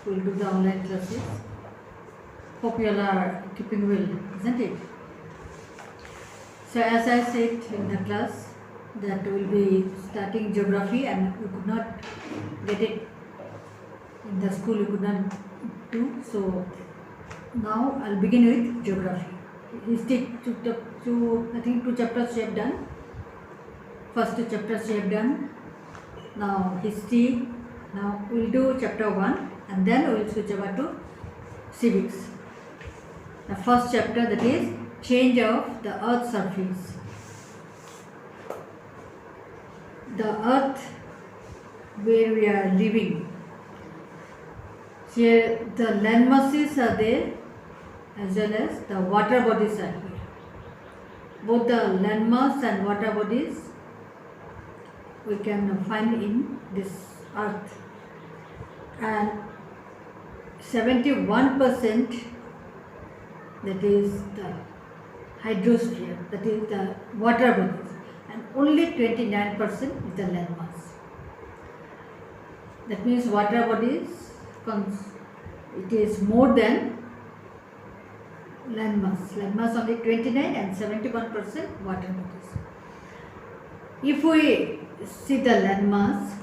we'll do the online classes. Hope you all are keeping well, isn't it? So as I said in the class that we'll be starting geography and we could not get it in the school, we could not do. So now I'll begin with geography. History, I think two chapters we have done. First two chapters we have done. Now history. Now we'll do chapter 1 and then we'll switch over to civics. The first chapter, that is change of the earth's surface. The earth where we are living. Here the land masses are there as well as the water bodies are here. Both the land mass and water bodies we can find in this earth, and 71% that is the hydrosphere, that is the water bodies, and only 29% is the land mass. That means water bodies it is more than land mass. Land mass only 29 and 71% water bodies. If we see the land mass,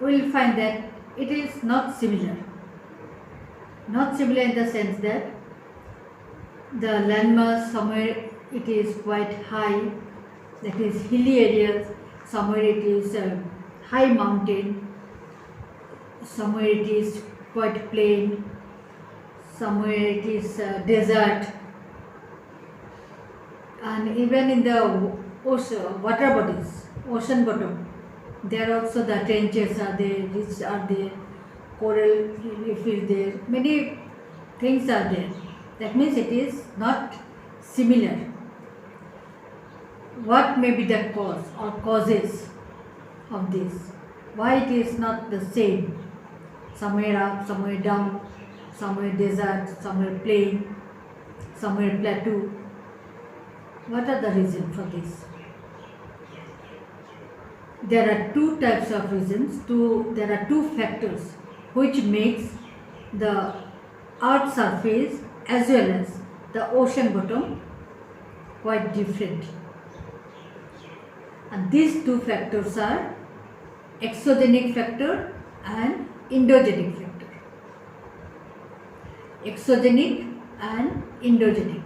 we will find that it is not similar. Not similar in the sense that the land mass somewhere it is quite high, that is hilly areas, somewhere it is high mountain, somewhere it is quite plain, somewhere it is desert, and even in the ocean, water bodies, ocean bottom, there also the trenches are there, reefs are there, coral reef is there, many things are there. That means it is not similar. What may be the cause or causes of this? Why it is not the same? Somewhere up, somewhere down, somewhere desert, somewhere plain, somewhere plateau. What are the reasons for this? There are two types of reasons. There are two factors which makes the earth's surface as well as the ocean bottom quite different. And these two factors are exogenic factor and endogenic factor. Exogenic and endogenic.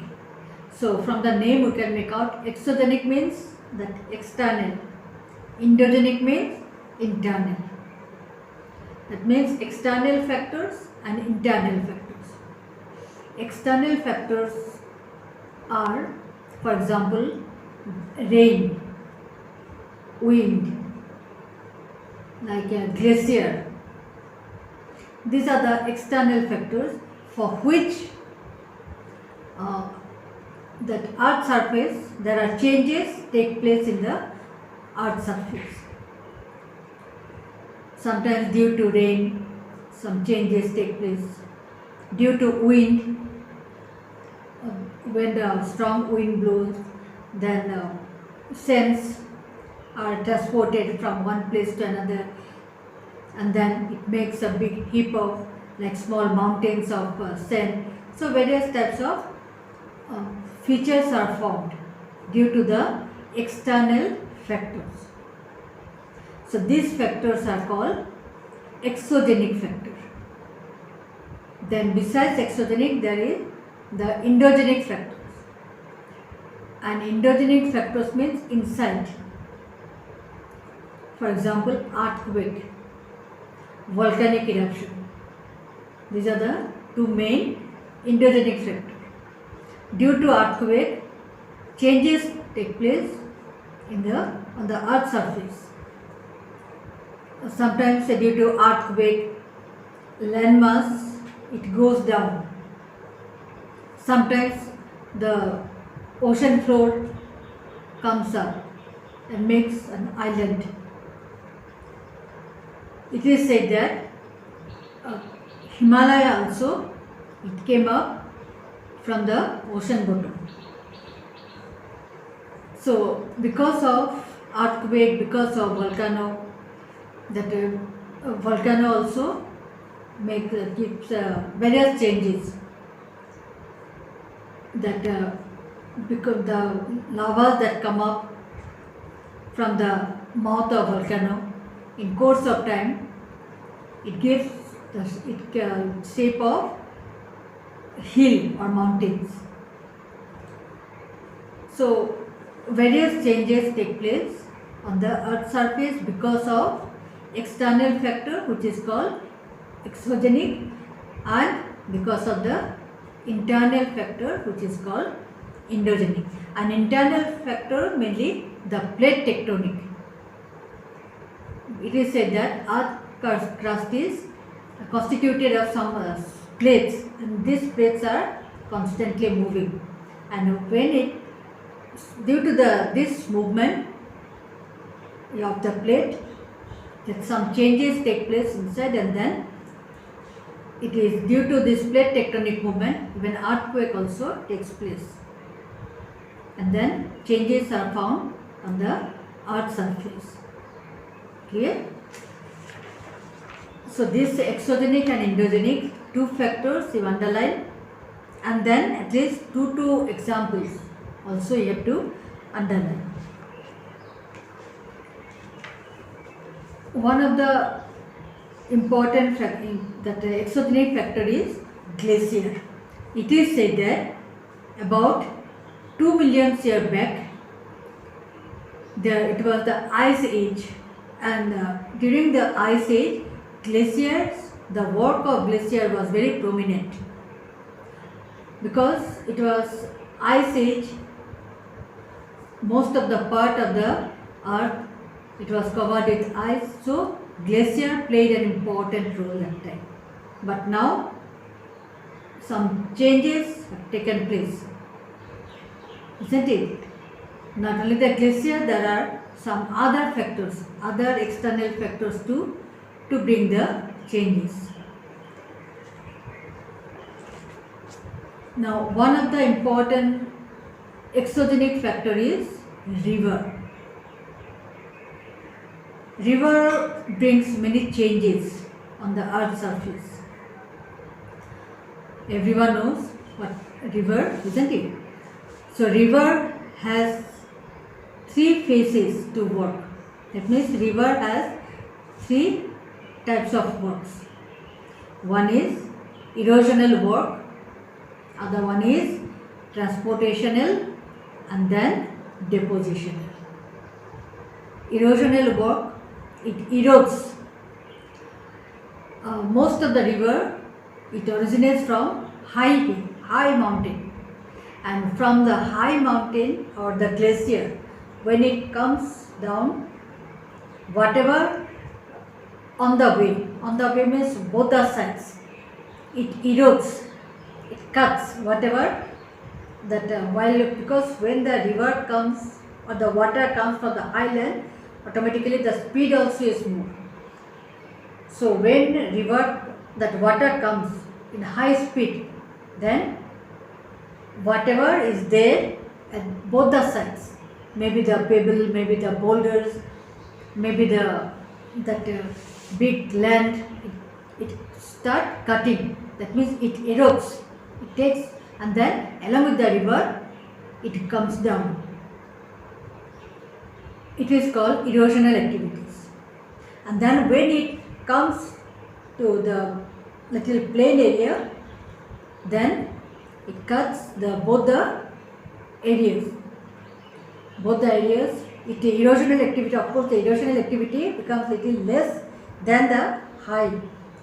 So from the name we can make out exogenic means that external, endogenic means internal. That means external factors and internal factors. External factors are, for example, rain, wind, like a glacier. These are the external factors for which that earth surface, there are changes take place in the earth surface. Sometimes due to rain, some changes take place. Due to wind, when the strong wind blows, then sands are transported from one place to another, and then it makes a big heap of like small mountains of sand. So various types of features are formed due to the external factors. So these factors are called exogenic factor. Then besides exogenic, there is the endogenic factors. And endogenic factors means inside. For example, earthquake, volcanic eruption. These are the two main endogenic factors. Due to earthquake, changes take place on the earth surface. Sometimes due to earthquake, land mass it goes down. Sometimes the ocean floor comes up and makes an island. It is said that Himalaya also it came up from the ocean bottom. So because of earthquake, because of volcano, that volcano also keeps various changes that because the lavas that come up from the mouth of volcano in course of time, it gives the shape of hill or mountains. So various changes take place on the earth surface because of external factor which is called exogenic, and because of the internal factor which is called endogenic. An internal factor mainly the plate tectonic. It is said that earth crust is constituted of some plates, and these plates are constantly moving, and when it due to this movement of the plate, that some changes take place inside, and then it is due to this plate tectonic movement when earthquake also takes place, and then changes are found on the earth surface. Clear? So this exogenic and endogenic, two factors you underline, and then at least two examples also you have to underline. One of the important that exogenic factor is glacier. It is said that about 2 million years back it was the ice age, and during the ice age, glaciers, the work of glacier was very prominent because it was ice age. Most of the part of the earth it was covered with ice, so glacier played an important role that time. But now some changes have taken place, isn't it? Not only the glacier, there are some other factors, other external factors to bring the changes. Now, one of the important exogenic factor is river. River brings many changes on the earth surface. Everyone knows what river, isn't it? So river has three phases to work. That means river has three types of works. One is erosional work, other one is transportational, and then depositional. Erosional work, it erodes. Most of the river, it originates from high mountain, and from the high mountain or the glacier, when it comes down, whatever on the way means both the sides, it erodes, it cuts whatever that because when the river comes or the water comes from the highland, automatically the speed also is more. So when that water comes in high speed, then whatever is there at both the sides, maybe the pebble, maybe the boulders, maybe that big land, it start cutting. That means it erodes, it takes, and then along with the river, it comes down. It is called erosional activities. And then when it comes to the little plain area, then it cuts both the areas. Erosional activity, of course, the erosional activity becomes little less than the high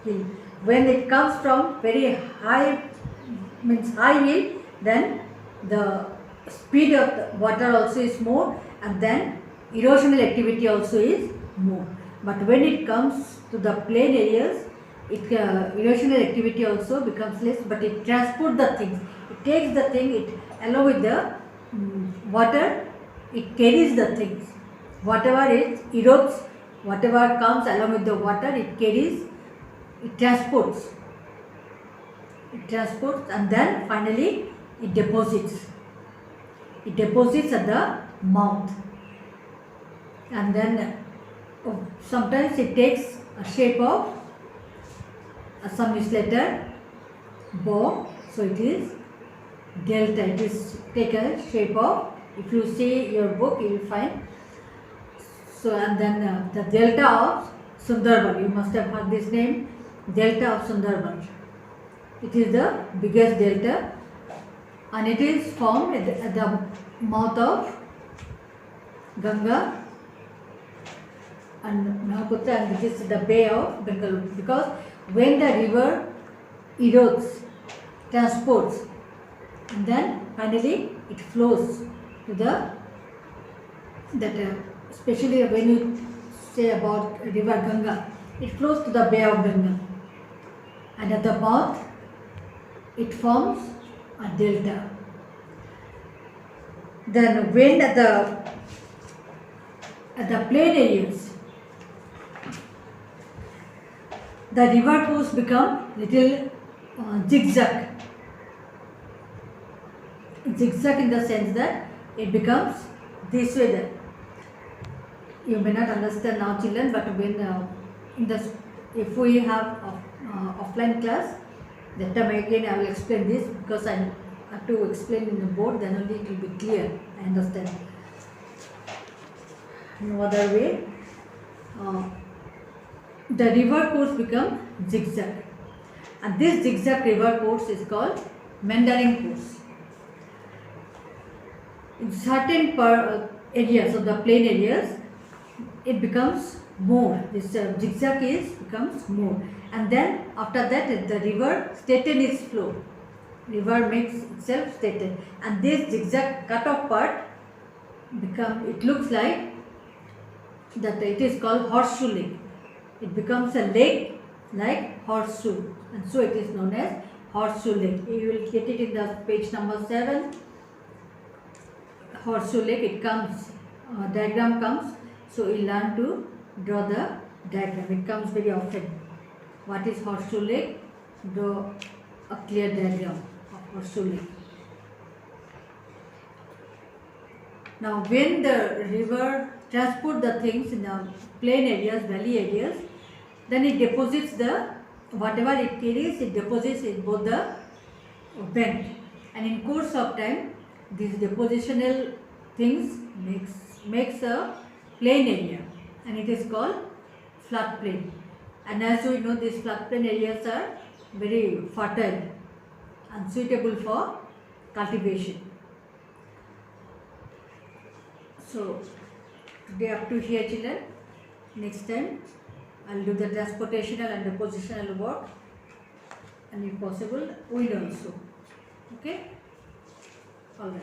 hill. When it comes from very high, means high hill, then the speed of the water also is more, and then erosional activity also is more. But when it comes to the plain areas, erosional activity also becomes less, but it transports the things. It takes the thing, it along with the water, it carries the things. Whatever it erodes, whatever comes along with the water, it carries, it transports. It transports, and then finally it deposits. It deposits at the mouth, and then sometimes it takes a shape of Assamese letter Bo, so it is delta. It is take a shape of, if you see your book you will find. So and then the delta of Sundarban, you must have heard this name, delta of Sundarban. It is the biggest delta and it is formed at the mouth of Ganga and Brahmaputra, and this is the Bay of Bengal, because when the river erodes, transports, and then finally it flows to the especially when you say about river Ganga, it flows to the Bay of Bengal, and at the mouth it forms a delta. Then when at the plain areas, the river course become little zigzag. Zigzag in the sense that it becomes this way. That you may not understand now, children, but when if we have offline class, that time again I will explain this, because I have to explain in the board, then only it will be clear. I understand. No other way. The river course become zigzag, and this zigzag river course is called meandering course. In certain areas of the plain areas, it becomes more. This zigzag becomes more, and then after that the river straighten its flow. River makes itself straighten, and this zigzag cut off part it looks like that. It is called horseshoe lake. It becomes a lake like horseshoe, and so it is known as horseshoe lake. You will get it in the page number 7. Horseshoe lake, it comes, diagram comes, so you learn to draw the diagram. It comes very often. What is horseshoe lake? Draw a clear diagram of horseshoe lake. Now when the river transport the things in the plain areas, valley areas, then it deposits whatever it carries, it deposits in both the bend, and in course of time these depositional things makes a plain area, and it is called flood plain. And as we know, these flood plain areas are very fertile and suitable for cultivation. So today up to here, children. Next time I will do the transportational and depositional work, and if possible wind also. Okay, all right.